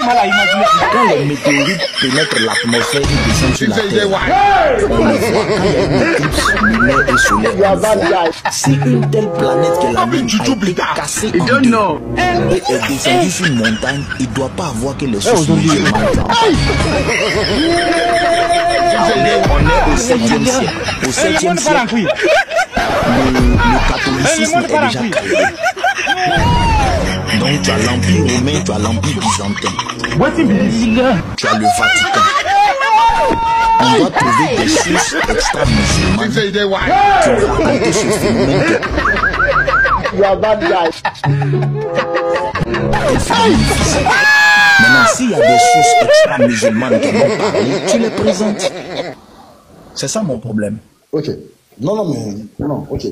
mal à imaginer. Quand les météorites pénètrent l'atmosphère et descendent sur la Terre, on les voit quand il y a une éclipse lunaire et solaire. C'est une telle planète que la Lune a été cassée en deux et est descendue sur une montagne. Il ne doit pas avoir que les sources musulmanes. On est au 7e siècle. Au 7e siècle, le catholicisme est déjà calé. Donc tu as l'Empire romain, tu as l'Empire byzantin. Tu as le Vatican. On doit trouver des sources extra-musulmanes qui vont raconter ce phénomène. Maintenant, s'il y a des sources extra-musulmanes qui vont parler, tu les présentes. C'est ça mon problème. Ok. Non, ok.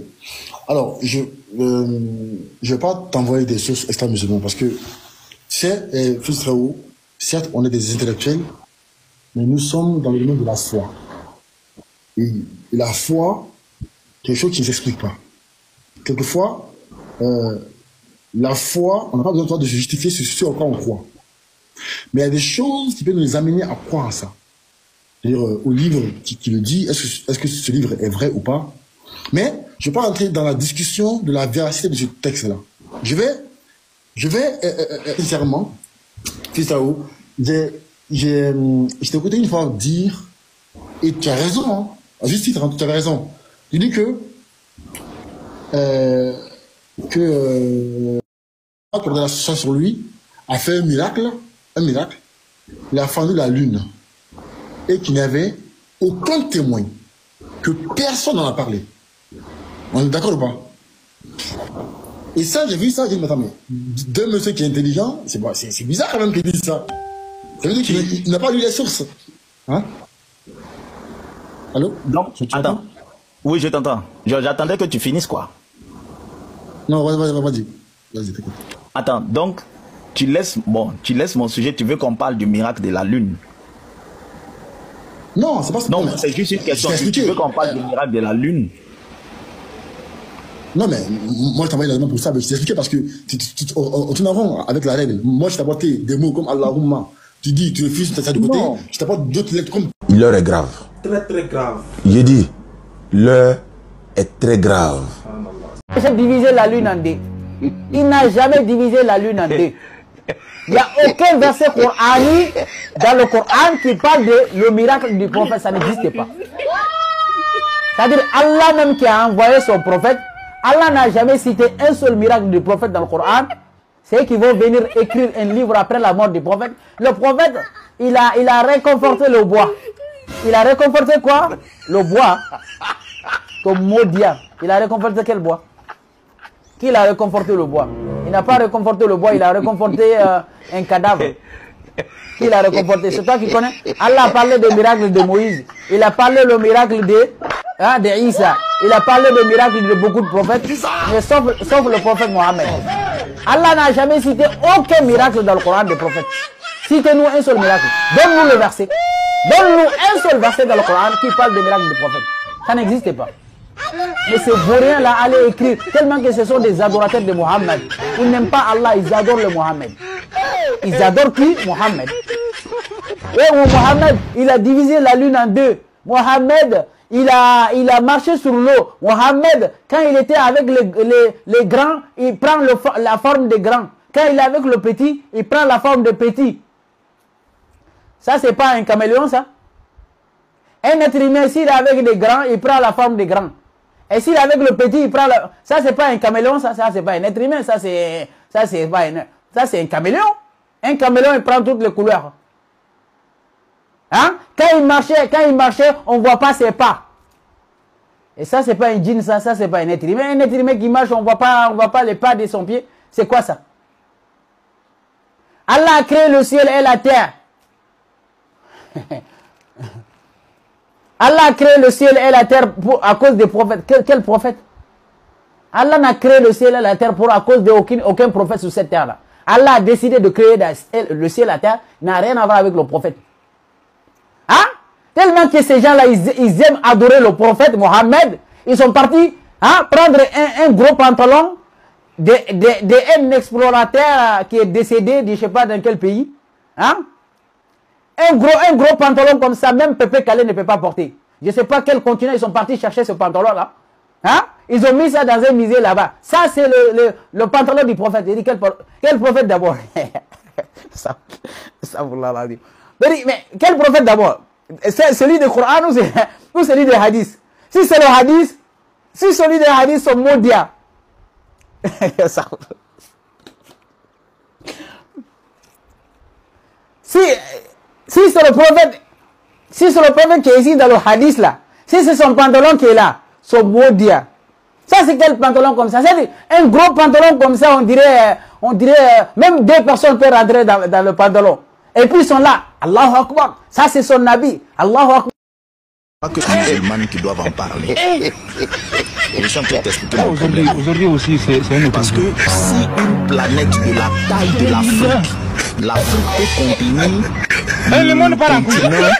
Alors, je vais pas t'envoyer des sources extra-musulmanes parce que, c'est, fils très haut, certes, on est des intellectuels, mais nous sommes dans le domaine de la foi. Et la foi, quelque chose qui ne s'explique pas. Quelquefois, la foi, on n'a pas besoin de se justifier sur ce en quoi on croit. Mais il y a des choses qui peuvent nous amener à croire à ça. C'est-à-dire au livre qui le dit, est-ce que ce livre est vrai ou pas? Mais je ne vais pas rentrer dans la discussion de la véracité de ce texte-là. Je vais sincèrement, Fistao, je t'ai écouté une fois dire, et tu as raison, hein, à juste titre, tu avais raison. Tu dis que quand on a la chance sur lui, a fait un miracle, il a fendu la lune, et qu'il n'y avait aucun témoin, que personne n'en a parlé. On est d'accord ou pas? Et ça, j'ai vu ça, j'ai dit, mais attends, mais deux monsieur qui est intelligent, c'est bizarre quand même qu'il dise ça. Ça veut dire qu'il n'a pas lu les sources. Hein? Allô? Donc, attends. Oui, je t'entends. J'attendais que tu finisses, quoi. Non, vas-y. Vas-y, t'écoute. Attends, donc, tu laisses mon sujet, tu veux qu'on parle du miracle de la Lune? Non, c'est pas ça. Non, c'est juste une question. Tu veux qu'on parle du miracle de la Lune? Non, mais moi, je t'ai envoyé la demande pour ça, mais je t'ai expliqué parce que on tourne avant avec la règle. Moi, je t'ai apporté des mots comme Allahumma. Tu dis, tu refuses, tu as ça de côté. Non. Je t'apporte d'autres lettres comme. L'heure est grave. Très, très grave. J'ai dit, l'heure est très grave. J'ai divisé la lune en deux. Il n'a jamais divisé la lune en deux. Il n'y a aucun verset coranique dans le Coran qui parle de le miracle du prophète. Ça n'existe pas. C'est-à-dire Allah même qui a envoyé son prophète, Allah n'a jamais cité un seul miracle du prophète dans le Coran. C'est qui vont venir écrire un livre après la mort du prophète. Le prophète, il a réconforté le bois. Il a réconforté quoi? Le bois. Ton maudien. Il a réconforté quel bois? Qui a réconforté le bois? Il n'a pas réconforté le bois, il a réconforté un cadavre. Qui l'a réconforté? C'est toi qui connais? Allah a parlé des miracles de Moïse. Il a parlé le miracle de Isa. Il a parlé des miracles de beaucoup de prophètes, mais sauf le prophète Mohammed. Allah n'a jamais cité aucun miracle dans le Coran des prophètes. Citez-nous un seul miracle. Donne-nous le verset. Donne-nous un seul verset dans le Coran qui parle des miracles des prophètes. Ça n'existe pas. Mais ces vauriens-là allaient écrire, tellement que ce sont des adorateurs de Mohammed. Ils n'aiment pas Allah, ils adorent le Mohammed. Ils adorent qui? Mohammed. Et Mohammed, il a divisé la lune en deux. Mohammed, il a marché sur l'eau. Mohammed, quand il était avec les grands, il prend la forme des grands. Quand il est avec le petit, il prend la forme de petit. Ça, c'est pas un caméléon, ça? Un être humain, s'il est avec des grands, il prend la forme des grands. Et s'il est avec le petit, il prend la... Ça, c'est pas un caméléon, ça c'est pas un être humain, ça c'est un caméléon. Un caméléon, il prend toutes les couleurs. Hein? Quand il marchait, on ne voit pas ses pas. Et ça, c'est pas un djinn, ça c'est pas un être humain. Un être humain qui marche, on voit pas les pas de son pied. C'est quoi ça? Allah a créé le ciel et la terre. Allah a créé le ciel et la terre à cause des prophètes. Quel prophète? Allah n'a créé le ciel et la terre à cause d'aucun prophète sur cette terre-là. Allah a décidé de créer le ciel et la terre, n'a rien à voir avec le prophète. Hein? Tellement que ces gens-là, ils aiment adorer le prophète Mohammed. Ils sont partis prendre un gros pantalon d'un explorateur qui est décédé, je ne sais pas dans quel pays. Hein? Un gros pantalon comme ça, même Pépé Calais ne peut pas porter. Je ne sais pas quel continent ils sont partis chercher ce pantalon-là. Hein? Ils ont mis ça dans un musée là-bas. Ça, c'est le pantalon du prophète. Il dit quel prophète d'abord? Ça vous l'a dit. Mais quel prophète d'abord? C'est celui du Coran ou celui des hadiths? Si c'est le hadith, si celui des hadiths sont maudiens. Si c'est le prophète, qui est ici dans le hadith là, si c'est son pantalon qui est là, son maudiens. Ça c'est quel pantalon comme ça? C'est un gros pantalon comme ça, on dirait même 2 personnes peuvent rentrer dans le pantalon. Et puis ils sont là, Allahu Akbar, ça c'est son Nabi, Allahu Akbar. Pas que c'est les musulmans qui doivent en parler. Je suis en train de t'expliquer mon problème. Aujourd'hui aussi, c'est un autre. Parce que si une planète de la taille de l'Afrique peut contenir le continent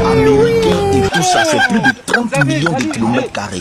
américain et tout ça, c'est plus de 30 millions de kilomètres carrés.